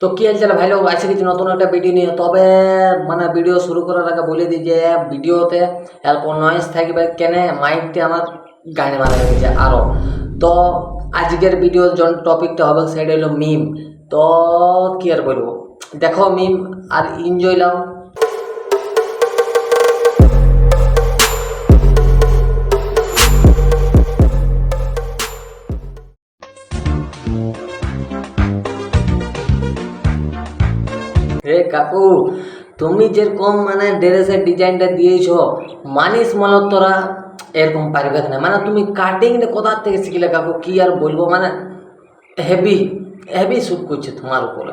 তো কি হালচাল ভাই লোক আছে কিছু নতুন একটা ভিডিও নিয়ে। তবে মানে ভিডিও শুরু করার আগে বলে দিই যে ভিডিওতে অল্প নয়েজ থাকবে, কেন মাইকটা আমার গানে মারা গেছে আরও। তো আজকের ভিডিওর টপিকটা হবে সেটা হলো মিম। তো কি আর বলবো, দেখো মিম আর এনজয় লাও। হে কাকু, তুমি যেরকম মানে ড্রেসের ডিজাইনটা দিয়েছো, মানিস মালত্তরা এরকম পারবে না। মানে তুমি কাটিংটা কোথা থেকে শিখলে কাকু, কি আর বলবো, মানে হেভি হেভি শ্যুট করছে তোমার উপরে।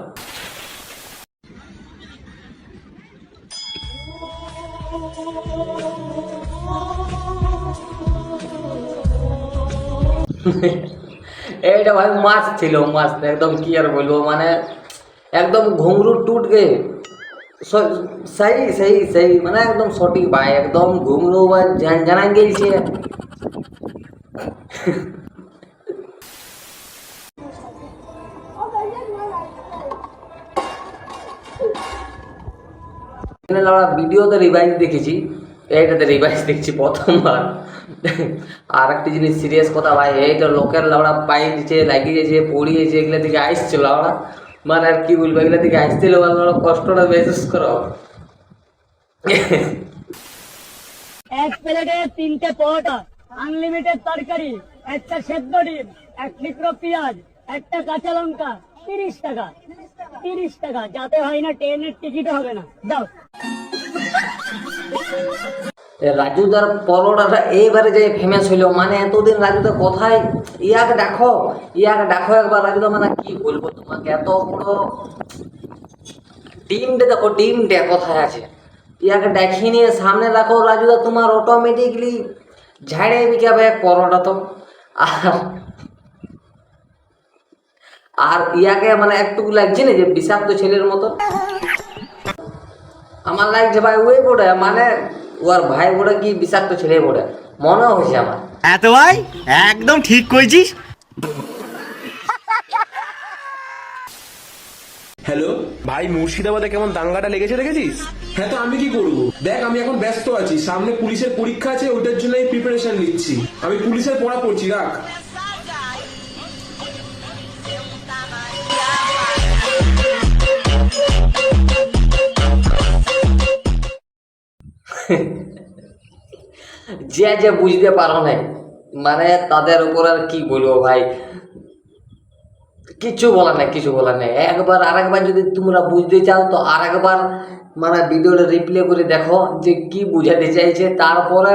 এইটা ভাই মাছ ছিল, মাছ একদম কি আর বলবো, মানে একদম ঘুंघरू टूट गए। सही सही सही মানে একদম সঠিক ভাই, একদম ঘুंघरू বা জানা গেছে। ভিডিওতে রিভাইজ দেখেছি, এইটাতে রিভাইজ দেখছি প্রথমবার। আর একটা জিনিস সিরিয়াস কথা ভাই, এইটা লোকের লাউড়া পাই দিচ্ছে, লাগিয়েছে, পড়িয়েছে, এগুলো থেকে আসছে লাউড়া। মানে আর কি বলবো, এগুলো থেকে আসতে লাউড়া কষ্টটা মেসেজ করো। এক প্লেটে 3টে পরোটা, আনলিমিটেড তরকারি, একটা সেদ্ধ ডিম, এক টুকরো পেঁয়াজ, একটা কাঁচা লঙ্কা, 30 টাকা। 30 টাকা, যাতে হয় না ট্রেনের টিকিট হবে না। যাও। রাজুদার পরোটাটা এইবারে যে ফেমাস হইলো, মানে এতদিন রাজুদা কোথায়, ইয়াকে দেখো, ইয়াকে দেখো একবার রাজুদা, মানে কি বলবো তোমাকে, এত বড় টিমটা দেখো, টিমটা কোথায় আছে, ইয়াকে দেখি নিয়ে সামনে রাখো রাজুদা, তোমার অটোমেটিকলি ঝাড়ে বিকাবে এক পরোটা তো। আর আর ইয়াকে মানে একটুকু লাগছে না যে বিষাক্ত ছেলের মতো, আমার লাগছে ভাই ওই বড়ে, মানে ওর ভাই বড়ে কি বিষাক্ত ছেলে বড়ে মনে হয়েছে আমার। এত ভাই একদম ঠিক কইছিস। হ্যালো ভাই মুর্শিদাবাদে কেমন দাঙ্গাটা লেগেছে দেখেছিস? হ্যাঁ, তো আমি কি করব? দেখ, আমি এখন ব্যস্ত আছি, সামনে পুলিশের পরীক্ষা আছে, ওটার জন্য প্রিপারেশন নিচ্ছি। আমি পুলিশের পড়া পড়ছি, রাখ। যে যে বুঝতে পারো না, মানে তাদের উপর আর কি বলবো ভাই, কিছু বলার নেই, কিছু বলার নেই। একবার আরেকবার যদি তোমরা বুঝতে চাও তো আরেকবার মানে ভিডিওটা রিপ্লে করে দেখো যে কি বুঝাতে চাইছে, তারপরে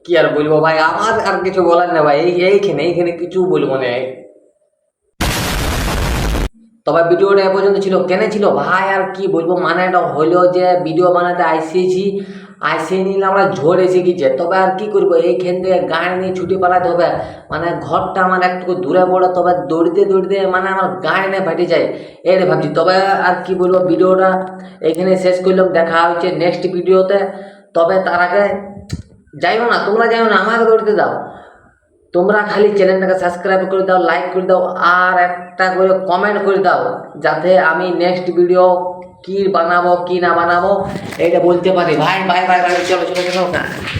কি আর বলবো ভাই, আমার আর কিছু বলার নেই ভাই। এইখানে কিছু বলবো না। তবে ভিডিওটা এ পর্যন্ত ছিল, কেন ছিল ভাই আর কি বলবো, মানে এটা হইলো যে ভিডিও বানাতে আসিয়ে নিলে আমরা ঝড় এসে গেছে। তবে আর কি করবো, এইখান থেকে গাড়ি নিয়ে ছুটি পালাতে হবে, মানে ঘরটা আমার একটু দূরে পড়ে, তবে দৌড়তে দৌড়তে মানে আমার গাড়ি নিয়ে ফাটে যায়, এটা ভাবছি। তবে আর কি বলবো, ভিডিওটা এখানে শেষ করলাম, দেখা হচ্ছে নেক্সট ভিডিওতে। তবে তার আগে যাইও না, তোমরা যাইও না, আমাকে দৌড়তে দাও। তোমরা খালি চ্যানেলটাকে সাবস্ক্রাইব করে দাও, লাইক করে দাও, আর একটা করে কমেন্ট করে দাও, যাতে আমি নেক্সট ভিডিও কি বানাবো কি না বানাবো এটা বলতে পারি। ভাই ভাই ভাই ভাই, চলো চলো চলো।